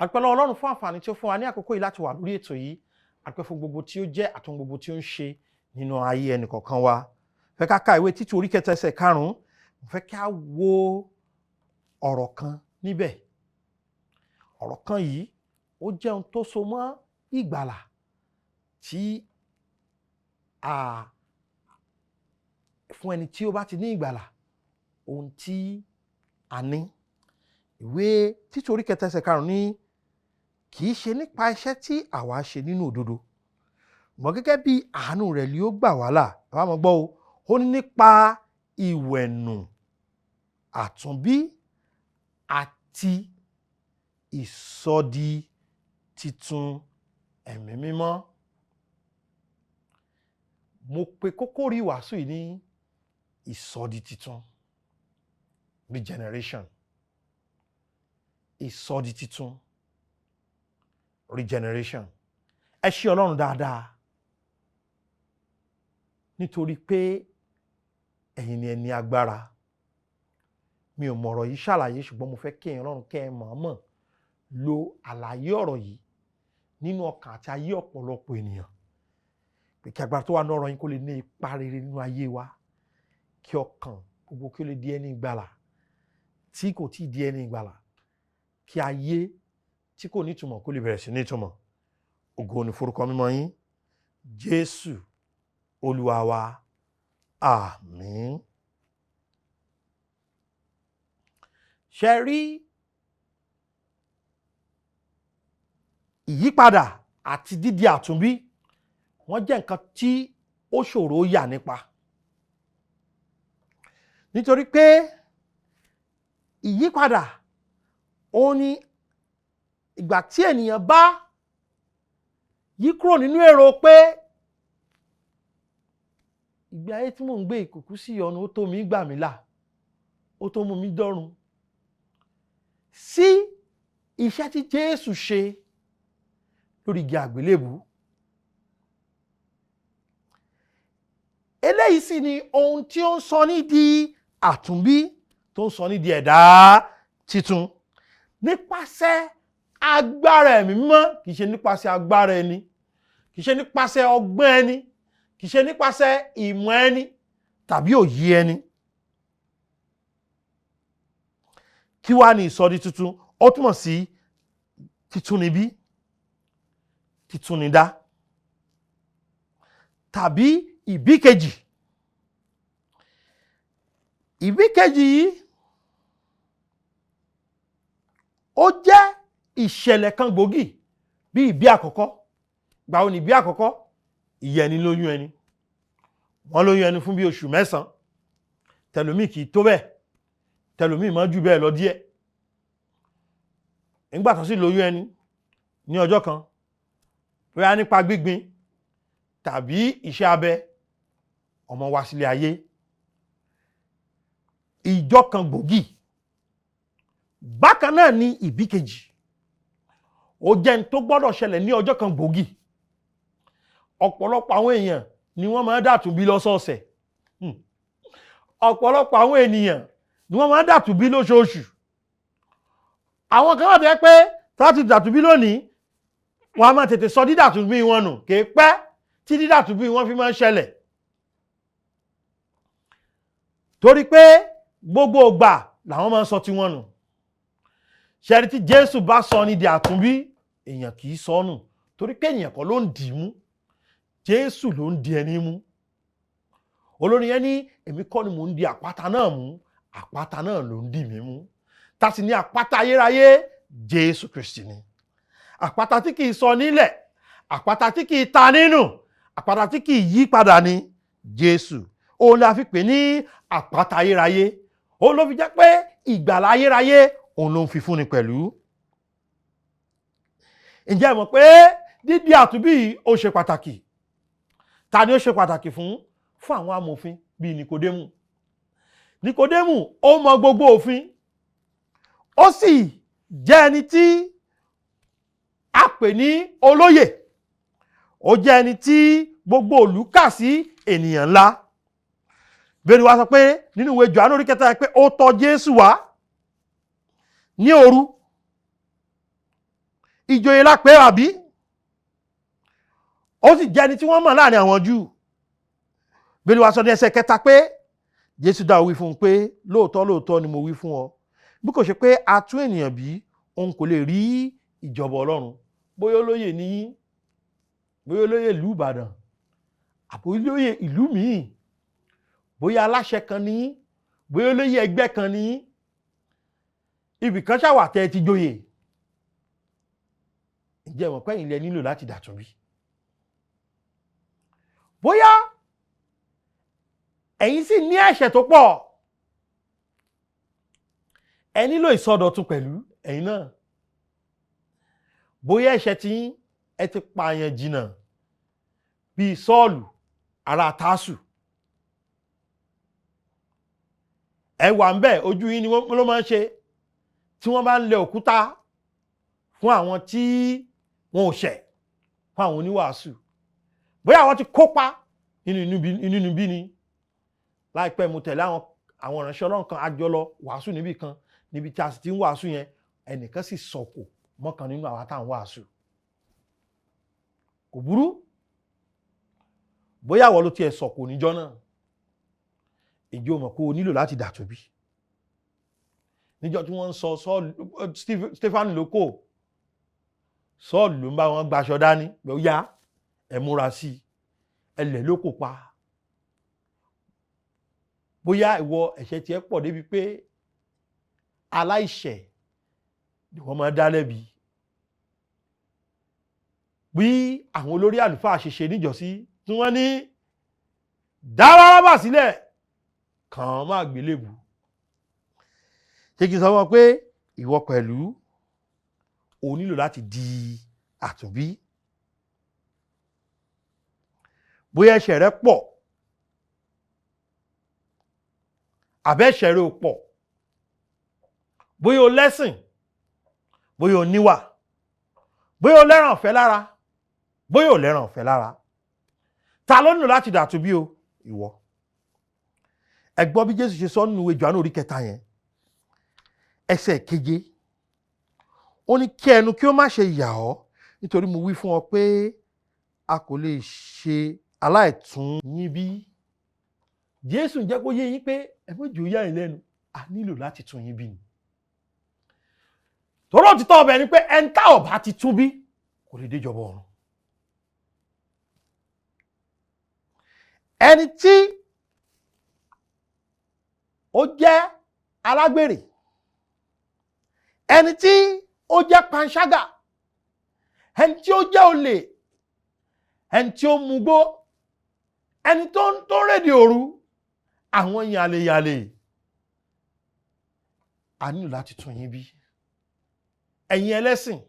Àpẹẹlẹ Ọlọ́run fún àǹfààní tí ó fún wa ní àkókò yìí láti wà lórí ètò yìí. Àpẹ fún gbogbo tí ó jẹ́ àtún gbogbo tí ó ń ṣe nínú ayé ẹnì kọ̀ọ̀kan wa. Fẹ́ ká ka ìwé Títù orí 3 ẹsẹ̀ 5. Fẹ́ ká wo ọ̀rọ̀ kan níbẹ̀. Ọ̀rọ̀ kan yìí ó jẹ́ ohun tó so mọ́ ìgbàlà tí fún ẹni tí ó bá ti ní ìgbàlà ohun tí a ní. Ìwé Títù orí 3 ẹsẹ̀ 5 ní kì í ṣe nípa iṣẹ́ tí àwa ṣe nínú òdodo, ṣùgbọ́n gẹ́gẹ́ bí àánú rẹ̀ ni ó gbà wá là. Àwa mọ̀ gbọ́ o, ó ní nípa ìwẹ̀nù àtúnbí àti ìsọdi titun ẹ̀mí mímọ́. Mo pe kókó rí wàásù yìí ní ìsọdi titun, Regeneration. Ìsọdi titun, Regeneration. Ẹ ṣé Ọlọ́run dáadáa nítorí pé ẹ̀yin ni ẹni agbára. Mi ò mọ̀rọ̀ yìí ṣàlàyé, ṣùgbọ́n mo fẹ́ kí ẹ̀yin Ọlọ́run kẹ́ ẹ mọ̀ọ́mọ̀ lo àlàyé ọ̀rọ̀ yìí nínú ọkàn àti ayé ọ̀pọ̀lọpọ̀ ènìyàn. Pé kí agbára tó wà ní ọ̀rọ̀ yín kó lè ní ipa rere nínú ayé wa. Kí ọkàn gbogbo kí ó lè di ẹni ìgbàlà tí kò tí ì di ẹni ìgbàlà. Kí ayé tí kò ní ìtumọ̀ kó lè bẹ̀rẹ̀ sí ní ìtumọ̀. Ògo ni forúkọ mímọ́ yín. Jésù Olúwa wa. Àmín. Ṣé rí ìyípadà àti dídi àtúnbí, wọ́n jẹ́ nǹkan tí ó ṣòro yà nípa. Nítorí pé ìyípadà ó ní ìgbà tí ènìyàn bá yí kúrò nínú èrò pé ìgbé ayé tí mò ń gbé ìkùkù sí ọ̀nà ó tó mi gbà mí là, ó tó mú mi dọ́run, sí iṣẹ́ tí Jésù ṣe lórí igi àgbélébù. Eléyìí sì ni ohun tí ó ń sọ ní di àtúnbí, tó ń sọ ní di ẹ̀dá titun nípasẹ̀ agbára ẹ̀mí mímọ́. Kì í ṣe nípasẹ̀ agbára ẹni, kì í ṣe nípasẹ̀ ọgbọ́n ẹni, kì í ṣe nípasẹ̀ ìmọ̀ ẹni tàbí òye ẹni. Kí wá ní ìsọdi tuntun? Ó túmọ̀ sí títúnibí, títúnidá tàbí ìbíkejì. Ìbíkejì yìí ó jẹ́ ìṣẹ̀lẹ̀ kan gbòógì bí ìbí àkọ́kọ́. Ìgbà wo ni ìbí àkọ́kọ́? Ìyẹni lóyún ẹni. Wọ́n lóyún ẹni fún bí oṣù 9. Tẹlòmíì kì í tó bẹ́ẹ̀, tẹlòmíì máa jù bẹ́ẹ̀ lọ díẹ̀. Nígbà tó sì lóyún ẹni ní ọjọ́ kan, bóyá nípa gbígbin tàbí iṣẹ́ abẹ, ọmọ wá sílé ayé. Ìjọ kan gbòógì. Bákan náà ni ìbíkejì. Ó jẹ́ n tó gbọ́dọ̀ ṣẹlẹ̀ ní ọjọ́ kan gbòógì. Ọ̀pọ̀lọpọ̀ àwọn èèyàn ni wọ́n máa ń dàtúnbí lọ́sọ̀ọ̀sẹ̀. Ọ̀pọ̀lọpọ̀ àwọn ènìyàn ni wọ́n máa ń dàtúnbí lóṣooṣù. Àwọn kan wà tó jẹ́ pé láti dàtúnbí lónìí, wọ́n á máa tètè sọ dídàtúnbí wọn nù. Kì í pẹ́ tí dídàtúnbí wọn fi máa ń ṣẹlẹ̀. Torí pé gbogbo ìgbà làwọn máa ń sọ tiwọn nù. Ṣẹ́rí tí Jésù bá sọ ní di àtúnbí, èèyàn kì í sọ nù. Torí pé èèyàn kọ́ ló ń dì í mú. Jésù ló ń di ẹni mú. Olórin yẹn ní èmi kọ́ ni mò ń di àpáta náà mú, àpáta náà ló ń dì mí mú. Ta sì ní àpáta ayérayé? Jésù Kristi ni. Àpáta tí kì í sọ nílẹ̀, àpáta tí kì í ta nínú, àpáta tí kì í yí padà ni Jésù. Òun la fi pè ní àpáta ayérayé. Òun ló fi jẹ́ pé ìgbàlà ayérayé òun ló ń fi fúnni pẹ̀lú. Ǹjẹ́ ẹ mọ̀ pé dídi àtúnbí ó ṣe pàtàkì? Ta ni ó ṣe pàtàkì fún àwọn amòfin bíi Nikodémù. Nikodémù ó mọ gbogbo òfin, ó sì jẹ́ ẹni tí a pè ní olóyè. Ó jẹ́ ẹni tí gbogbo ìlú kà sí ènìyàn ńlá. Bẹ́ẹ̀ni wá sọ pé nínú ìwé Jòhánù orí 3 pé ó tọ̀ Jésù wá ní òru. ìjòyè lápẹ́ àbí ó sì jẹ́ ẹni tí wọ́n mọ̀ láàrin àwọn Júù. bí wàá sọ ní ẹsẹ̀ kẹta pé Jésù dá wí fún un pé lóòótọ́ ni mo wí fún ọ bí kò ṣe pé a tún ènìyàn bí òun kò lè rí ìjọba Ọlọ́run. bóyá olóyè ní bóyá olóyè ìlú Ìbàdàn àbí olóyè ìlú míì, bóyá aláṣẹ kan ní, bóyá olóyè ẹgbẹ́ kan ní, ibì kan ṣàwà tẹ́ ti joyè. ǹjẹ́ ìwọ̀n pẹ́yìn lẹ nílò láti dàtúnbí? bóyá ẹ̀yin sì ní ẹ̀ṣẹ̀ tó pọ̀, ẹ nílò ìsọdọ̀tun pẹ̀lú ẹ̀yin náà. bóyá ẹ̀ṣẹ̀ tí ẹ ti pààyàn jìnnà bíi Sọ́ọ̀lù ará Tásù, ẹ wà ń bẹ̀, ojú yín ni wọ́n ló máa ń ṣe tí wọ́n bá ń lẹ òkúta fún àwọn tí wọn ò ṣẹ̀, fún àwọn oníwàásù. bóyá àwọn ti kópa nínú bí ni. láìpẹ́ mo tẹ̀lé àwọn ìránṣẹ́ Ọlọ́run kan àjọ lọ wàásù níbì kan, níbi tí a sì ti ń wàásù yẹn ẹnìkan sì sọ̀kò mọ́kàn nínú àwa tá à ń wàásù. kò burú, bóyá àwọn ló tiẹ̀ sọ̀kò níjọ́ náà, ìjọ mọ̀ pé o nílò láti dàtúnbí. níjọ́ tí wọ́n ń sọ Stefanu lóko, Sọ́ọ̀lù ló ń bá wọn gbaṣọ dání pé ó yá ẹ múra sí i, ẹlẹ̀ ló kò pa. bóyá ìwọ ẹ̀ṣẹ̀ tiẹ̀ pọ̀ débi pé aláìṣẹ̀ ni wọ́n máa dá lẹ́bi. bí àwọn olórí àlùfáà ṣe ṣe níjọ́sí tí wọ́n ní dá Bárábà sílẹ̀ kàn án má gbélébù. ṣé kí n sọ wọn pé ìwọ pẹ̀lú o nílò láti di àtúnbí? bóyá ẹ̀ṣẹ̀ rẹ pọ̀ àbẹ́ṣẹ̀ rẹ ò pọ̀, bóyá o lẹ́sìn, bóyá o níwà, bóyá o lẹ́ràn ọ̀fẹ́ lára, bóyá o lẹ́ràn ọ̀fẹ́ lára, ta ló nílò láti dàtúnbí o? ìwọ. ẹ gbọ́ bí Jésù ṣe sọ nínú ìwé Jòhánù orí 3 yẹn ẹsẹ̀ 7. ó ní kí ẹnu kí ó má ṣe yà ọ́, nítorí mo wí fún ọ pé a kò lè ṣe aláìtún yín bí. Jésù ń jẹ́ kó yé yín pé ẹ méjì ó yà yín lẹ́nu, a nílò láti tún yín bí ni. tọ́rọ̀ òtítọ́ ọbẹ̀ ni pé ẹni tá ò bá ti tún bí kò lè déjọba ọ̀run. ẹni tí ó jẹ́ alágbèrè, ẹni tí ó jẹ́ panṣágà, ẹni tí ó jẹ́ olè, ẹni tí ó mugbó, ẹni tó ń rédè òru, àwọn yàlèyàlè, a nílò láti tún yín bí. ẹ̀yin ẹlẹ́sìn,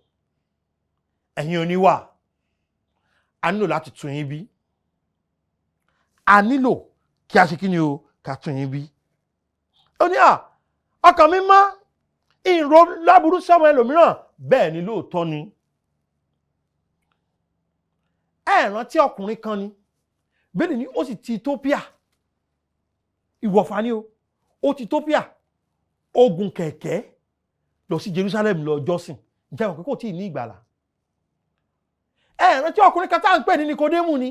ẹ̀yin oníwà, a nílò láti tún yín bí. a nílò kí a ṣe kí ni o, ká tún yín bí. ó ní ọkàn mi mọ́, ìró láburú sọ́mọ ẹlòmíràn, bẹ́ẹ̀ ni lóòótọ́ ni. ẹ rántí ọkùnrin kan ni bẹ́ẹ̀ ni ó sì ti Ethiopia, ìwọ̀fà ni ó ti Ethiopia, ogun kẹ̀kẹ́ lọ sí Jerusalem lọ jọ́sìn, ǹjẹ́ wọn pé kò tí ì ní ìgbàlà. ẹ rántí ọkùnrin kan tá à ń pè ní Nikodemu ni.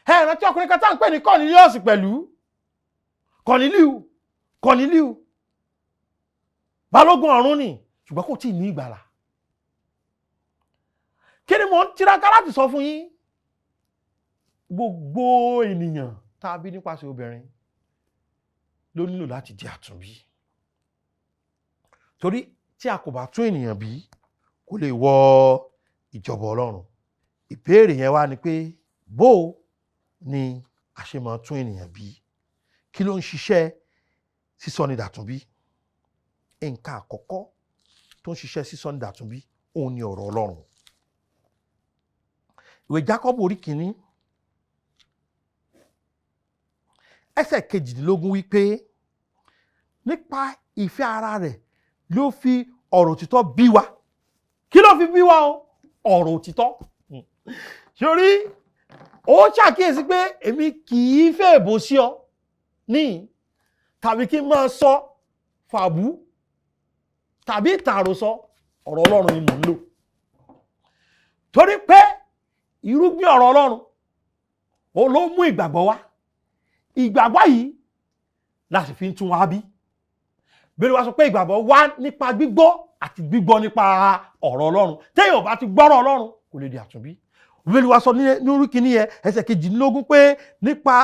ẹ rántí ọkùnrin kan tá à ń pè ní Cornelius pẹ̀lú, Corneliu balógun ọ̀run ni, ṣùgbọ́n kò tí ì ní ìgbàlà. kí ni mò ń tiraka láti sọ fún yín? gbogbo ènìyàn tá a bí nípasẹ̀ obìnrin ló nílò láti di àtúnbí. torí tí a kò bá tún ènìyàn bí kò lè wọ ìjọba Ọlọ́run. ìbéèrè yẹn wá ni pé bó ni a ṣe máa tún ènìyàn bí? kí ló ń ṣiṣẹ́ sísọ ní dàtúnbí? nǹkan àkọ́kọ́ tó ń ṣiṣẹ́ sísọ ní dàtúnbí òun ni ọ̀rọ̀ Ọlọ́run. ìwé Jákọ́bù orí 1 ẹsẹ̀ 22 wípé nípa ìfẹ́ ara rẹ̀ ló fi ọ̀rọ̀ òtítọ́ bí wa. kí ló fi bí wa o? ọ̀rọ̀ òtítọ́. sórí ó ṣàkíyèsí pé èmi kì í fẹ́ èbó sí ọ ní tàbí kí n máa sọ fàbú tàbí ìtàn àròsọ ọ̀rọ̀ Ọlọ́run ni mò ń lò torí pé irúgbìn ọ̀rọ̀ Ọlọ́run ó ló mú ìgbàgbọ́ wá ìgbàgbọ́ yìí láti fi ń tún wa bí bẹ́ẹ̀ wá sọ pé ìgbàgbọ́ wá nípa gbígbọ́ àti gbígbọ́ nípa ọ̀rọ̀ Ọlọ́run téèyàn bá ti gbọ́rọ̀ Ọlọ́run kò lè di àtúnbí bẹ́ẹ̀ wá sọ ní orí kìíní yẹn ẹsẹ̀ 22 pé nípa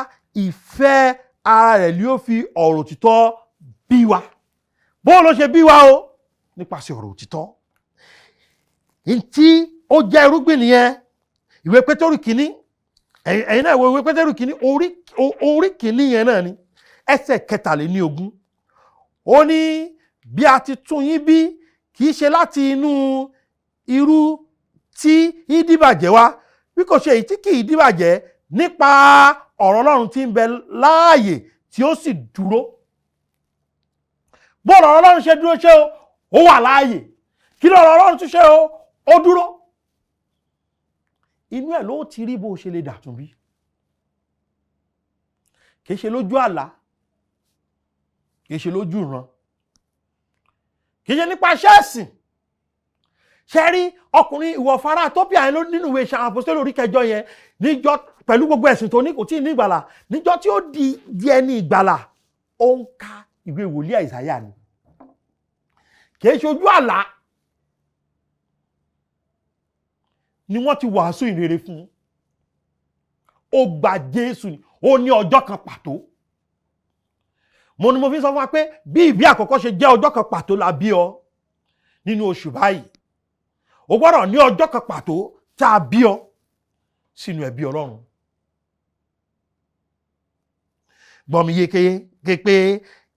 ìfẹ́ ara rẹ̀ ni ó fi ọ̀rọ̀ òtítọ́ bí wa bó ló ṣe bí wa o nípasẹ̀ ọ̀rọ̀ òtítọ́ ntí ó jẹ́ irúgbìn nìyẹn ìwé Pétérù kìíní ẹ̀yin náà ìwé Pétérù kìíní orí kìíní yẹn náà ni ẹsẹ̀ 23 ó ní bí a ti tún yín bí kì í ṣe láti inú irú tí ìdíbàjẹ́ wá bí kò ṣe èyí tí kì í díbàjẹ́ nípa ọ̀rọ̀ Ọlọ́run tí ń bẹ láàyè tí ó sì dúró bó ọ̀rọ̀ Ọlọ́run ṣe dúró ṣe ó wà láàyè kí lọ́rọ̀ Ọlọ́run tún ṣe ó dúró inú ẹ̀ ló ti rí bó ṣe lè dàtún bí kì í ṣe lójú àlá kì í ṣe lójú ìran kì í ṣe nípa ṣẹ́ẹ̀sìn ṣe rí ọkùnrin ìwọ̀fara Tópíà yẹn nínú ìwé Iṣẹ́ àwọn Àpọ́stélì orí 8 yẹn níjọ́ pẹ̀lú gbogbo ẹ̀sìn tó ní kò tí ì ní ìgbàlà níjọ́ tí ó di ẹni ìgbàlà ó ń ka ìwé wòlíì Àìsáyà ni kì í ṣe ojú àlá ni wọ́n ti wàásù ìrere fún ó gba Jésù ni ó ní ọjọ́ kan pàtó mo ní mo fi sọ fún wa pé bí ìbí àkọ́kọ́ ṣe jẹ́ ọjọ́ kan pàtó la bí ọ nínú oṣù báyìí o gbọ́dọ̀ ní ọjọ́ kan pàtó tá a bí ọ sínú ẹbí Ọlọ́run gbọ́mi yékéyé pé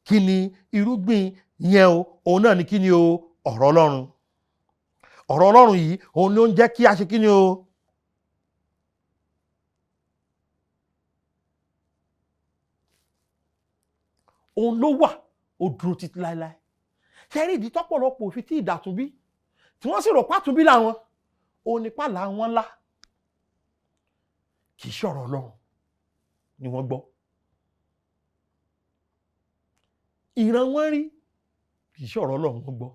kí ni irúgbìn yẹn òun náà ni kí ni ọ̀rọ̀ Ọlọ́run yìí òun ló ń jẹ́ kí a ṣe kí ni òun ló wà ó dúró títí láéláé ṣe rí ìdí tọ́pọ̀lọpọ̀ òfin tí ìdàtúnbí tí wọ́n sì rò pátúnbí làwọn òun nípa làwọn ńlá kì í ṣọ̀rọ̀ Ọlọ́run ni wọ́n gbọ́ ìran wọn rí kì í ṣọ̀rọ̀ Ọlọ́run wọ́n gbọ́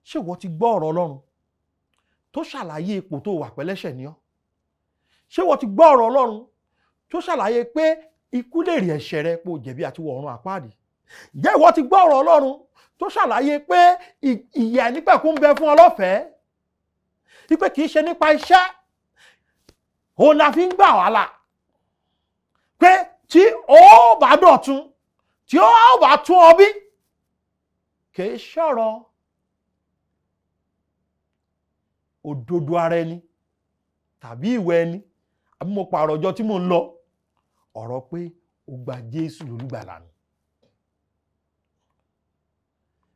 ṣé wọ́n ti gbọ́ ọ̀rọ̀ Ọlọ́run tó ṣàlàyé ipò tó wà pẹ̀lẹ́ṣẹ̀ ni ọ́ ṣé wọ́n ti gbọ́ ọ̀rọ̀ Ọlọ́run tó ṣàlàyé pé ikú lè rí ẹ̀ṣẹ̀ rẹ pé o jẹ̀bi àti wọ ọ̀run àpáàdì ǹjẹ́ ìwọ ti gbọ́ ọ̀rọ̀ Ọlọ́run tó ṣàlàyé pé ìyè àìnípẹ̀kun ń bẹ fún ọ lọ́fẹ̀ẹ́ wípé kì í ṣe nípa iṣẹ́ òun la fi ń gbà wá là pé tí ó bá dọ̀tun tí ó bá tún ọ bí kì í ṣọ̀rọ̀ òdodo ara ẹni tàbí ìwẹ ẹni àbí mo pààrọ̀ ọjọ́ tí mò ń lọ ọ̀rọ̀ pé ó gba Jésù lólùgbàlà ni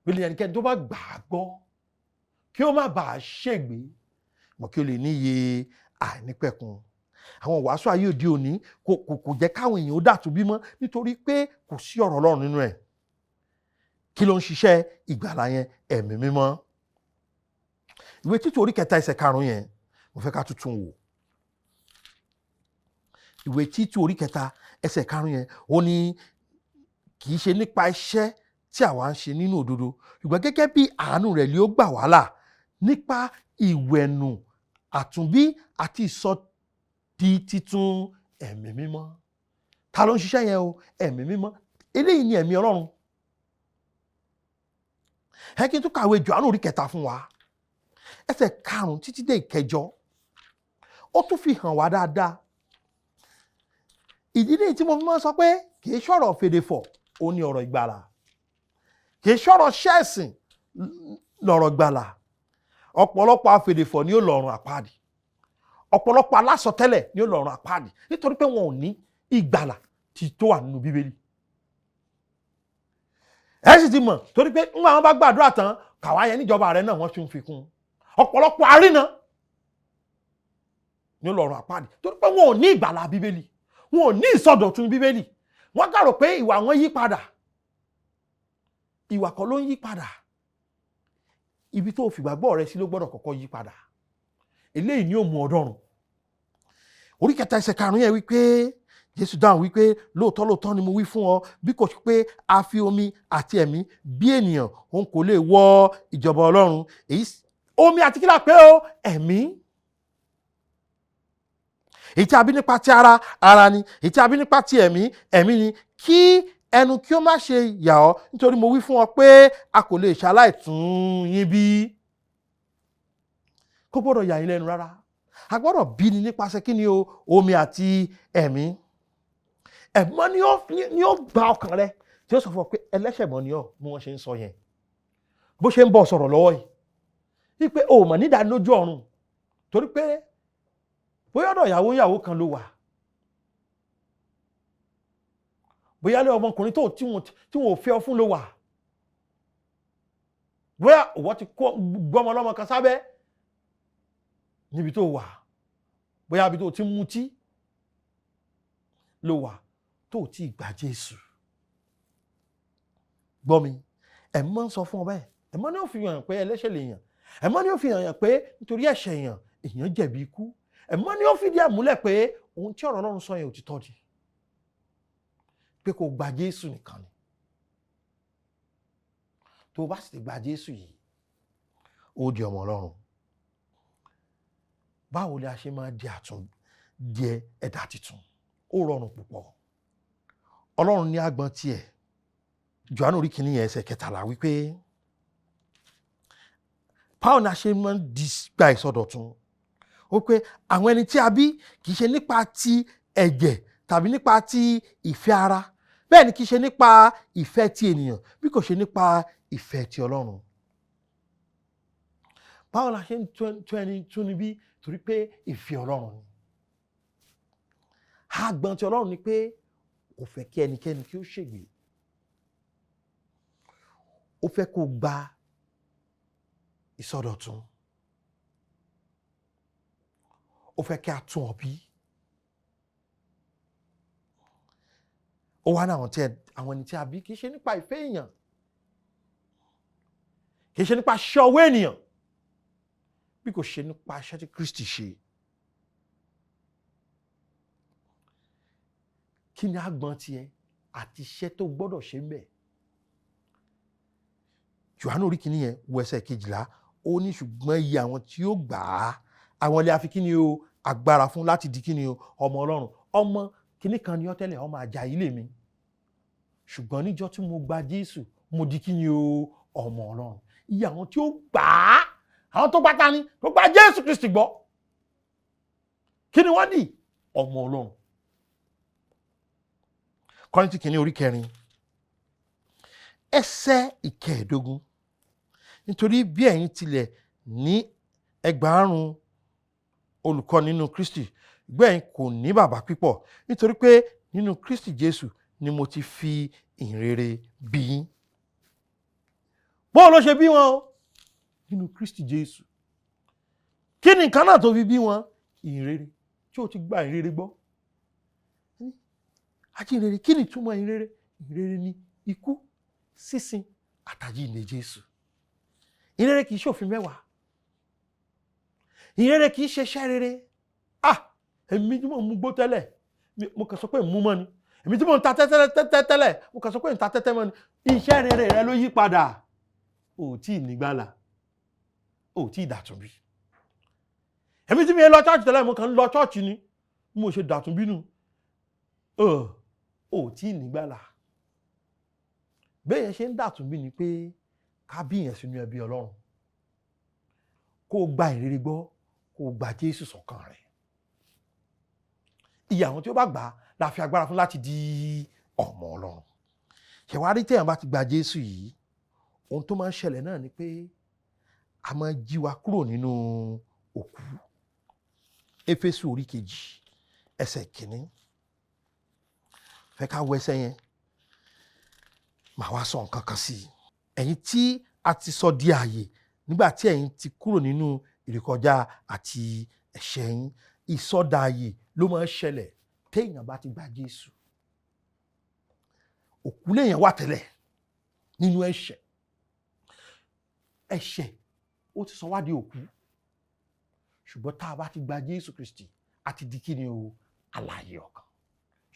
bílẹ̀ ẹnikẹ́ni tó bá gbà á gbọ́ kí ó má bàa ṣègbé mọ̀ kí ó lè níye àìnípẹ̀kun àwọn wàásù ayé òde òní kò jẹ́ káwọn èèyàn ó dàtún bímọ nítorí pé kò sí ọ̀rọ̀ Ọlọ́run nínú ẹ̀ kí ló ń ṣiṣẹ́ ìgbàlà yẹn ẹ̀mí mímọ́ ìwé Títù orí 3 ẹsẹ̀ 5 yẹn mo fẹ́ ká tuntun wò ìwé Títù orí 3 ẹsẹ̀ 5 yẹn ó ní kì í ṣe nípa iṣẹ́ tí àwa ń ṣe nínú òdodo ṣùgbọ́n gẹ́gẹ́ bí àánú rẹ̀ ló gbà wá là nípa ìwẹ̀nù àtúnbí àti ìsọdi titun ẹ̀mí mímọ́ ta ló ń ṣiṣẹ́ yẹn ẹ̀mí mímọ́ eléyìí ni ẹ̀mí Ọlọ́run ẹ kí n tún kàwé Jòhánù orí 3 fún wa ẹsẹ̀ 5 títí dé 9 ó tún fi hàn wá dáadáa ìdí nìyí tí mo fi máa ń sọ pé kì í ṣọ̀rọ̀ fèdèfọ̀ ó ní ọ̀rọ̀ ìgbàlà kì í ṣọ̀rọ̀ ṣẹ́ẹ̀sìn lọ̀rọ̀ ìgbàlà ọ̀pọ̀lọpọ̀ afèdèfọ̀ ni ó lọ́run àpáàdì ọ̀pọ̀lọpọ̀ alásọtẹ́lẹ̀ ni ó lọ́run àpáàdì nítorí pé wọn ò ní ìgbàlà tí tó wà nínú Bíbélì ẹ sì ti mọ̀ torí pé ńgbà wọn bá gbàdúrà tán kàwá yẹn níjọba rẹ náà wọ́n tún fi kún ọ̀pọ̀lọpọ̀ àrínà ní Ọlọ́run àpáàdì torí pé wọn ò ní ìgbàlà Bíbélì wọn ò ní ìsọdọ̀tun Bíbélì wọ́n kàrò pé ìwà wọn yí padà ìwà kan ló ń yí padà ibi tó fìgbàgbọ́ rẹ sí ló gbọ́dọ̀ kọ́kọ́ yí padà eléyìí ni ó mú ọdọ́run orí 3 ẹsẹ̀ 5 yẹn wípé Jésù dáhùn wípé lóòótọ́ lóòótọ́ ni mo wí fún ọ, bí kò ṣe pé a fi omi àti ẹ̀mí bí ènìyàn, òun kò lè wọ ìjọba Ọlọ́run. Omi àti kí la pè o? Ẹ̀mí. Èyí tí a bí nípa ti ara, ara ni. Èyí tí a bí nípa ti ẹ̀mí, ẹ̀mí ni. Kí ẹnu kí ó má ṣe yà ọ́, nítorí mo wí fún ọ pé a kò lè ṣaláì tún yín bí. Kò gbọ́dọ̀ yà yín lẹ́nu rárá. A gbọ́dọ̀ bí ni nípasẹ̀ kí ni o? Omi àti ẹ̀mí. Ẹ̀mọ́ ni ó gba ọkàn rẹ tí ó sọ fún ọ pé ẹlẹ́ṣẹ̀ mọ́ ni ọ́, bí wọ́n ṣe ń sọ yẹn. Bó ṣe ń bọ̀ sọ̀rọ̀ lọ́wọ́ yìí. Wípé o mọ̀ nídánilójú ọ̀run. Torí pé bóyá ọ̀dọ̀ ìyàwó kan ló wà. Bóyá lé ọmọkùnrin tí wọ́n ò fẹ́ ọ fún ló wà. Bóyá òwò ti kó gbọ́mọ lọ́mọ kan sábẹ́ níbi tó wà. Bóyá ibi tó ti mutí ló wà tó ti gbà Jésù. Gbọ́ mi, ẹ̀mọ́ ń sọ fún ọ bẹ́ẹ̀. Ẹ̀mọ́ ni ó fi hàn pé ẹlẹ́ṣẹ̀ lèèyàn. Ẹ̀mọ́ ni ó fi hàn pé nítorí ẹ̀ṣẹ̀ èèyàn jẹ̀bi ikú. Ẹ̀mọ́ ni ó fìdí ẹ̀ múlẹ̀ pé ohun tí ọ̀rọ̀ Ọlọ́run sọ yẹn òtítọ́ ni. Pé kò gba Jésù nìkan ni. Tó bá sì ti gba Jésù yìí, ó di ọmọ Ọlọ́run. Báwo ni a ṣe máa di ẹ̀dá titun? Ó rọrùn púpọ̀. Ọlọ́run ní agbọn tiẹ̀. Jòhánù orí kìíní ẹsẹ̀ 13 wípé báwo ni a ṣe máa gba ìsọdọ̀tun? Ó pé àwọn ẹni tí a bí kìí ṣe nípa ti ẹ̀jẹ̀ tàbí nípa ti ìfẹ́ ara, bẹ́ẹ̀ ni kìí ṣe nípa ìfẹ́ ti ènìyàn, bí kò ṣe nípa ìfẹ́ ti Ọlọ́run. Báwo la ṣe ń tún ni bí? Torí pé ìfẹ́ Ọlọ́run ni. Agbọn ti Ọlọ́run ni pé kò fẹ́ kí ẹnikẹ́ni kí ó ṣègbé. Ó fẹ́ kó gba ìsọdọ̀tun. Ó fẹ́ kí a tún ọ bí. Ó wá ní àwọn ẹni tí a bí kìí ṣe nípa ìfẹ́ èèyàn. Kìí ṣe nípa ṣẹ́ ọwọ́ ènìyàn. Bí kò ṣe nípa iṣẹ́ tí Kristi ṣe. Kí ni agbọn tiẹ̀ àti iṣẹ́ tó gbọ́dọ̀ ṣe ń bẹ̀? Jòhánù orí kìíní yẹn wo ẹsẹ̀ 12, ó ní ṣùgbọ́n iye àwọn tí ó gbà á, àwọn ilé àfi kíni o? Agbára fún láti di kíni o? Ọmọ Ọlọ́run. Ọmọ kíní kan ni ọ́ tẹ́lẹ̀, ọmọ Ajayi lèmi. Ṣùgbọ́n níjọ́ tí mo gba Jésù, mo di kíni o? Ọmọ Ọlọ́run. Iye àwọn tí ó gbà á, àwọn tó gbàtà ni, tó gba Jésù Kristi gbọ́. Kí ni wọ́n di? Ọmọ Ọlọ́run. Kọ́ríńtì kìíní orí 4 ẹsẹ̀ 15. Nítorí bí ẹ̀yin tilẹ̀ ní ẹgbàárùn olùkọ́ nínú Kristi, gbẹ̀yìn kò ní bàbá pípọ̀, nítorí pé nínú Kristi Jésù ni mo ti fi ìhìnrere bí yín. Bó ló ṣe bí wọn o? Nínú Kristi Jésù. Kí ni nǹkan náà tó fi bí wọn? Ìhìnrere. Tí o ti gba ìhìnrere gbọ́. Àjíǹrere, kí ni ìtumọ̀ ìhìnrere? Ìhìnrere ni ikú, sísin àtàjíǹde Jésù. Ìhìnrere kìí ṣe òfin 10. Ìhìnrere kìí ṣe iṣẹ́ rere. Èmi tí mo mú gbó tẹ́lẹ̀, mo kàn sọ pé mú mọ́ ni. Èmi tí mo ń ta tẹ́lẹ̀, mo kàn sọ pé ń ta tẹ́tẹ́ mọ́ ni. Iṣẹ́ rere rẹ ló yí padà. O ò tí ì nígbàlà. O ò tí ì dàtúnbí. Èmi tí mi lọ church tẹ́lẹ̀, mo kàn ń lọ church ni. Mo ṣe dàtúnbí nù. O ò tí ì nígbàlà. Bẹ́ẹ̀ yẹn ṣe ń dàtúnbí ni pé ká bí yẹn sínú ẹbí Ọlọ́run. Kó o gba ìrere gbọ́, kó o gba Jésù sọ́kàn rẹ̀. Iye àwọn tí ó bá gbà la fi agbára fún láti di ọmọ Ọlọ́run. Ṣẹ̀wárí tí èèyàn bá ti gba Jésù yìí, ohun tó máa ń ṣẹlẹ̀ náà ni pé a máa jí wa kúrò nínú òkú. Éfésù orí 2 ẹsẹ̀ 1. Fẹ́ ká wo ẹsẹ̀ yẹn. Màá wá sọ nǹkan kan sí i. Ẹ̀yin tí a ti sọ di ààyè nígbà tí ẹ̀yin ti kúrò nínú ìrékọjá àti ẹ̀ṣẹ̀ yín. Ìsọdà ààyè ló máa ń ṣẹlẹ̀ téèyàn bá ti gba Jésù. Òkú lèèyàn wà tẹ́lẹ̀ nínú ẹ̀ṣẹ̀. Ẹ̀ṣẹ̀ ó ti sọ wá di òkú. Ṣùgbọ́n tá a bá ti gba Jésù Kristi, a ti di kíni o? Alààyè ọkàn.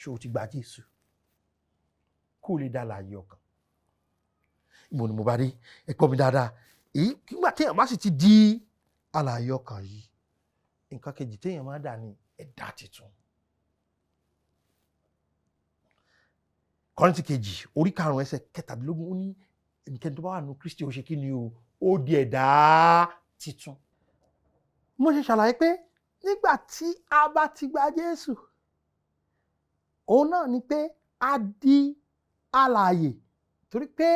ṣé o ti gba Jésù kó lè dá láàyè ọkàn? Ìmọ̀ ni mo bá dé ẹ̀kọ́ mi dáadáa. Èyí nígbà téèyàn bá sì ti di alààyè ọkàn yìí, nǹkan kejì téèyàn máa dà ní ẹ̀dá titun. Kọ́ríńtì kejì orí 5 ẹsẹ̀ 17 ó ní ẹnikẹ́ni tó bá wà nínú Kristi ó ṣe kí ni o, ó di ẹ̀dá titun. Mo ṣe ṣàlàyé pé nígbà tí a bá ti gba Jésù, òun náà ni pé a di alààyè, torí pé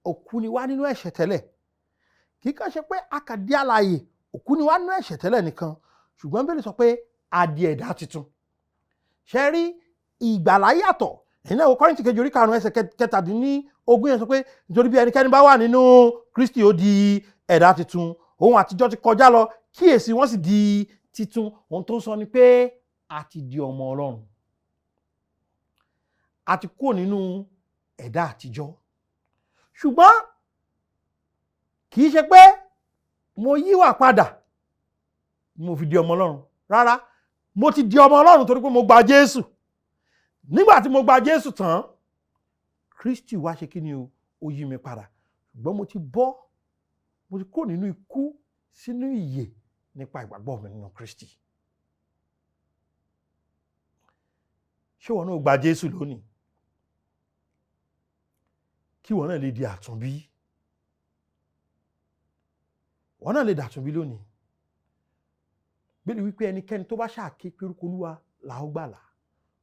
òkú ni wá nínú ẹ̀ṣẹ̀ tẹ́lẹ̀. Kì í kàn ṣe pé a kàn di alààyè, òkú ni wá nínú ẹ̀ṣẹ̀ tẹ́lẹ̀ nìkan, ṣùgbọ́n Bíbélì sọ pé a di ẹ̀dá titun. Ṣé rí ìgbàlà yàtọ̀? Ẹ̀yin náà wo Kọ́ríńtì kejì orí 5 ẹsẹ̀ 17 yẹn sọ pé nítorí bí ẹnikẹ́ni bá wà nínú Kristi ó di ẹ̀dá titun, ohun àtijọ́ ti kọjá lọ, kíyèsí wọ́n sì di titun. Ohun tó ń sọ ni pé a ti di ọmọ Ọlọ́run. A ti kúrò nínú ẹ̀dá àtijọ́. Ṣùgbọ́n kì í ṣe pé mo yíwà padà mo fi di ọmọ Ọlọ́run. Rárá, mo ti di ọmọ Ọlọ́run torí pé mo gba Jésù. Nígbà tí mo gba Jésù tán, Kristi wá ṣe kí ni o, ó yí mi padà. Ṣùgbọ́n mo ti kúrò nínú ikú sínú ìyè nípa ìgbàgbọ́ mi nínú Kristi. Ṣé ìwọ náà gba Jésù lónìí? Kí ìwọ náà lè di àtúnbí. Ìwọ náà lè dàtúnbí lónìí. Bíbélì wípé ẹnikẹ́ni tó bá ṣáà ké pe orúkọ Olúwa là ó gbàlà.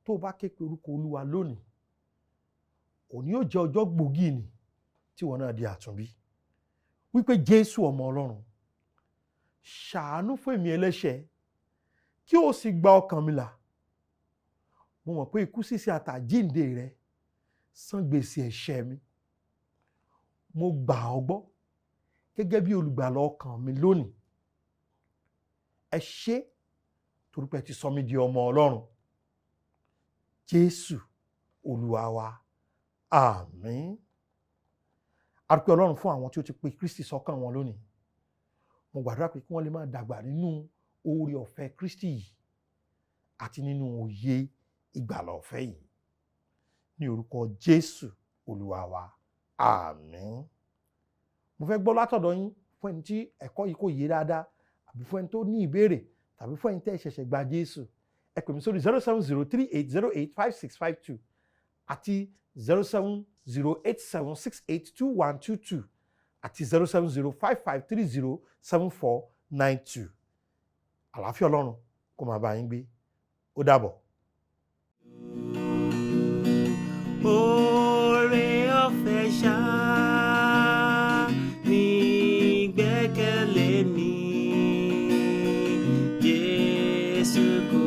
Tó bá ké pe orúkọ Olúwa lónìí, òní yóò jẹ́ ọjọ́ gbòógì ni tí ìwọ náà di àtúnbí. Wípé Jésù ọmọ Ọlọ́run, ṣàánú fún èmi ẹlẹ́ṣẹ̀, kí o sì gba ọkàn mi là. Mo mọ̀ pé ikú sísí àtàjíǹde rẹ san gbèsè ẹ̀ṣẹ̀ mi. Mo gbà ọ́ gbọ́ gẹ́gẹ́ bí olùgbàlà ọkàn mi lónìí. Ẹ ṣé torí pé ẹ ti sọ mí di ọmọ Ọlọ́run. Jésù Olúwa wa. Àmín. A dúpẹ́ Ọlọ́run fún àwọn tí ó ti pe Kristi sọ́kàn wọn lónìí. Mo gbàdúrà pé kí wọ́n lè máa dàgbà nínú oore ọ̀fẹ́ Kristi yìí àti nínú òye ìgbàlà ọ̀fẹ́ yìí. Ní orúkọ Jésù Olúwa wa. Àmín. Mo fẹ́ gbọ́ látọ̀dọ̀ yín fún ẹni tí ẹ̀kọ́ yìí kò yé dáadáa, àbí fún ẹni tó ní ìbéèrè, tàbí fún ẹni tẹ́ ẹ ṣẹ̀ṣẹ̀ gba Jésù. Ẹ pè mí sórí 07038085652 àti 07087682122 àti 07055307492. Àlàáfíà Ọlọ́run kó máa bá yín gbé. Ó dàbọ̀. Oore ọ̀fẹ́ ṣá ni ìgbẹ́kẹ̀lé mi, Jésù kò